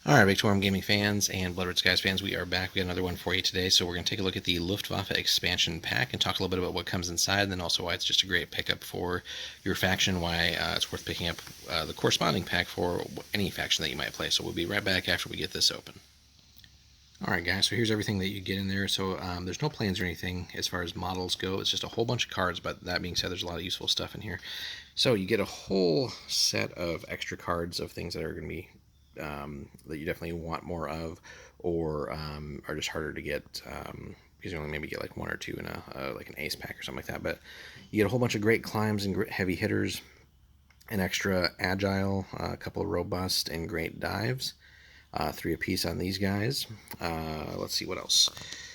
Alright, Victorum Gaming fans and Blood Red Skies fans, we are back. We got another one for you today. So we're going to take a look at the Luftwaffe expansion pack and talk a little bit about what comes inside, and then also why it's just a great pickup for your faction, why it's worth picking up the corresponding pack for any faction that you might play. So we'll be right back after we get this open. Alright guys, so here's everything that you get in there. So there's no plans or anything as far as models go. It's just a whole bunch of cards, but that being said, there's a lot of useful stuff in here. So you get a whole set of extra cards of things that are going to be that you definitely want more of, or are just harder to get because you only maybe get like one or two in a like an ace pack or something like that. But you get a whole bunch of great climbs and heavy hitters, an extra agile, a couple of robust and great dives, 3 apiece on these guys. Let's see what else.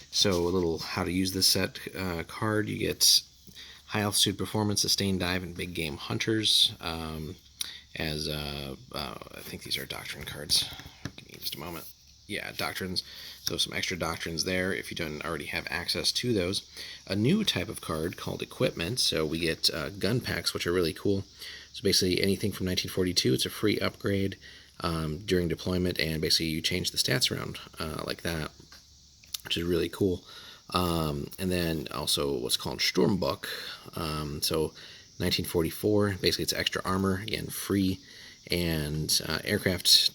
So a little how to use this set card. You get high altitude performance, sustained dive, and big game hunters. I think these are doctrine cards. Give me just a moment. Yeah, doctrines. So some extra doctrines there if you don't already have access to those. A new type of card called equipment. So we get gun packs, which are really cool. So basically anything from 1942, it's a free upgrade during deployment, and basically you change the stats around like that, which is really cool. And then also what's called Sturmbuck. So 1944, basically it's extra armor, again free, and aircraft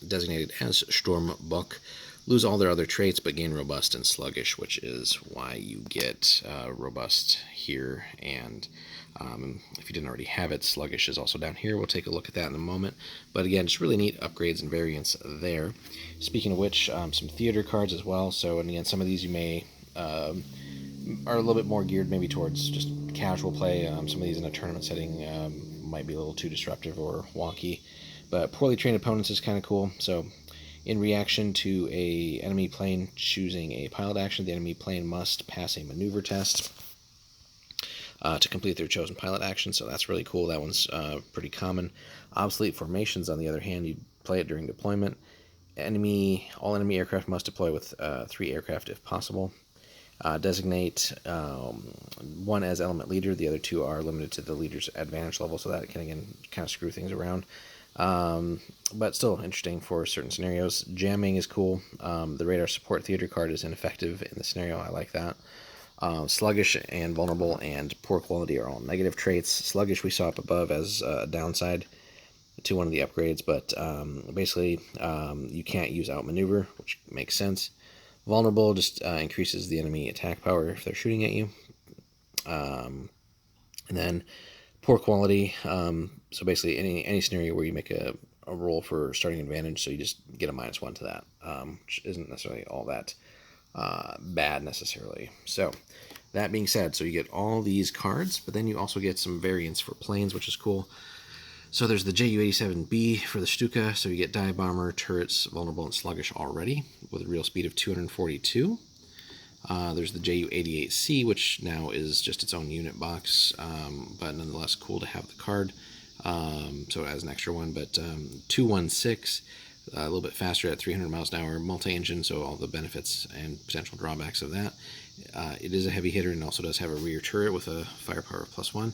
designated as Sturmbuck lose all their other traits but gain robust and sluggish, which is why you get robust here, and if you didn't already have it, sluggish is also down here. We'll take a look at that in a moment, but again, just really neat upgrades and variants there. Speaking of which, some theater cards as well. So, and again, some of these you may are a little bit more geared maybe towards just casual play. Some of these in a tournament setting might be a little too disruptive or wonky, but poorly trained opponents is kind of cool. So in reaction to a enemy plane choosing a pilot action, the enemy plane must pass a maneuver test to complete their chosen pilot action. So that's really cool. That one's pretty common. Obsolete formations, on the other hand, you play it during deployment. All enemy aircraft must deploy with 3 aircraft if possible. Designate one as element leader. The other 2 are limited to the leader's advantage level, so that can again kind of screw things around. But still interesting for certain scenarios. Jamming is cool. The radar support theater card is ineffective in the scenario. I like that. Sluggish and vulnerable and poor quality are all negative traits. Sluggish we saw up above as a downside to one of the upgrades, but basically you can't use outmaneuver, which makes sense. Vulnerable just increases the enemy attack power if they're shooting at you. And then poor quality. So basically any scenario where you make a roll for starting advantage, so you just get a -1 to that, which isn't necessarily all that bad necessarily. So that being said, so you get all these cards, but then you also get some variants for planes, which is cool. So there's the Ju-87B for the Stuka, so you get dive bomber, turrets, vulnerable, and sluggish already, with a real speed of 242. There's the Ju-88C, which now is just its own unit box, but nonetheless cool to have the card. So it has an extra one, but 216, a little bit faster at 300 miles an hour, multi-engine, so all the benefits and potential drawbacks of that. It is a heavy hitter and also does have a rear turret with a firepower of +1.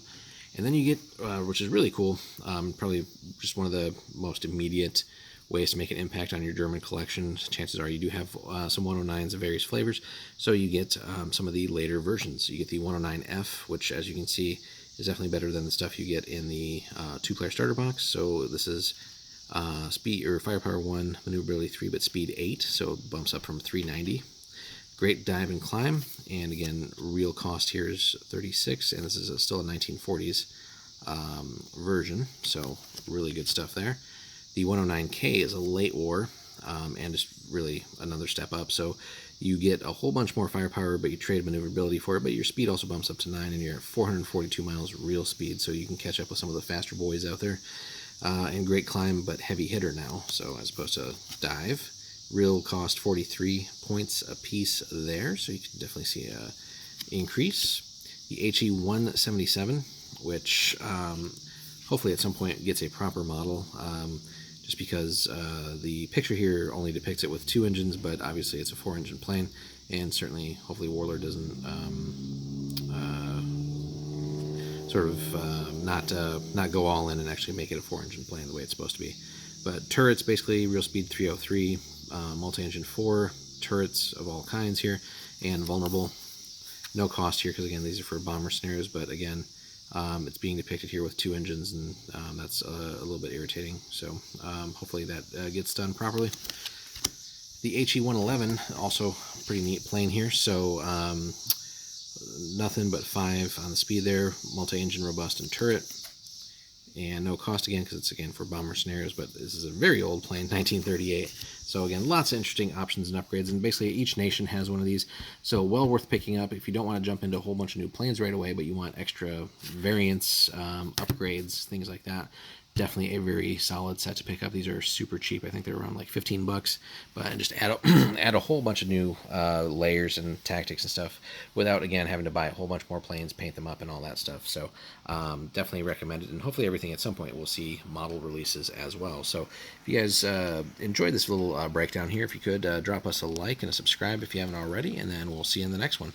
And then you get, which is really cool, probably just one of the most immediate ways to make an impact on your German collection. Chances are you do have some 109s of various flavors, so you get some of the later versions. You get the 109F, which, as you can see, is definitely better than the stuff you get in the 2-player starter box. So this is speed or firepower 1, maneuverability 3, but speed 8, so it bumps up from 390. Great dive and climb, and again, real cost here is 36, and this is still a 1940s version, so really good stuff there. The 109K is a late war, and just really another step up, so you get a whole bunch more firepower, but you trade maneuverability for it, but your speed also bumps up to 9, and you're at 442 miles real speed, so you can catch up with some of the faster boys out there. And great climb, but heavy hitter now, so as opposed to dive. Real cost 43 points a piece there, so you can definitely see a increase. The HE-177, which hopefully at some point gets a proper model, just because the picture here only depicts it with 2 engines, but obviously it's a 4-engine plane, and certainly hopefully Warlord doesn't not go all in and actually make it a 4-engine plane the way it's supposed to be. But turrets, basically, real speed 303, multi-engine 4, turrets of all kinds here, and vulnerable. No cost here because, again, these are for bomber scenarios, but again, it's being depicted here with 2 engines, and that's a little bit irritating. So hopefully that gets done properly. The HE-111, also pretty neat plane here. So nothing but 5 on the speed there, multi-engine, robust, and turret. And no cost again because it's again for bomber scenarios, but this is a very old plane, 1938. So again, lots of interesting options and upgrades, and basically each nation has one of these, so well worth picking up if you don't want to jump into a whole bunch of new planes right away, but you want extra variants, upgrades, things like that. Definitely a very solid set to pick up. These are super cheap. I think they're around like 15 bucks, but just add add a whole bunch of new layers and tactics and stuff without, again, having to buy a whole bunch more planes, paint them up, and all that stuff. So definitely recommend it, and hopefully everything at some point we'll see model releases as well. So if you guys enjoyed this little breakdown here, if you could drop us a like and a subscribe if you haven't already, and then we'll see you in the next one.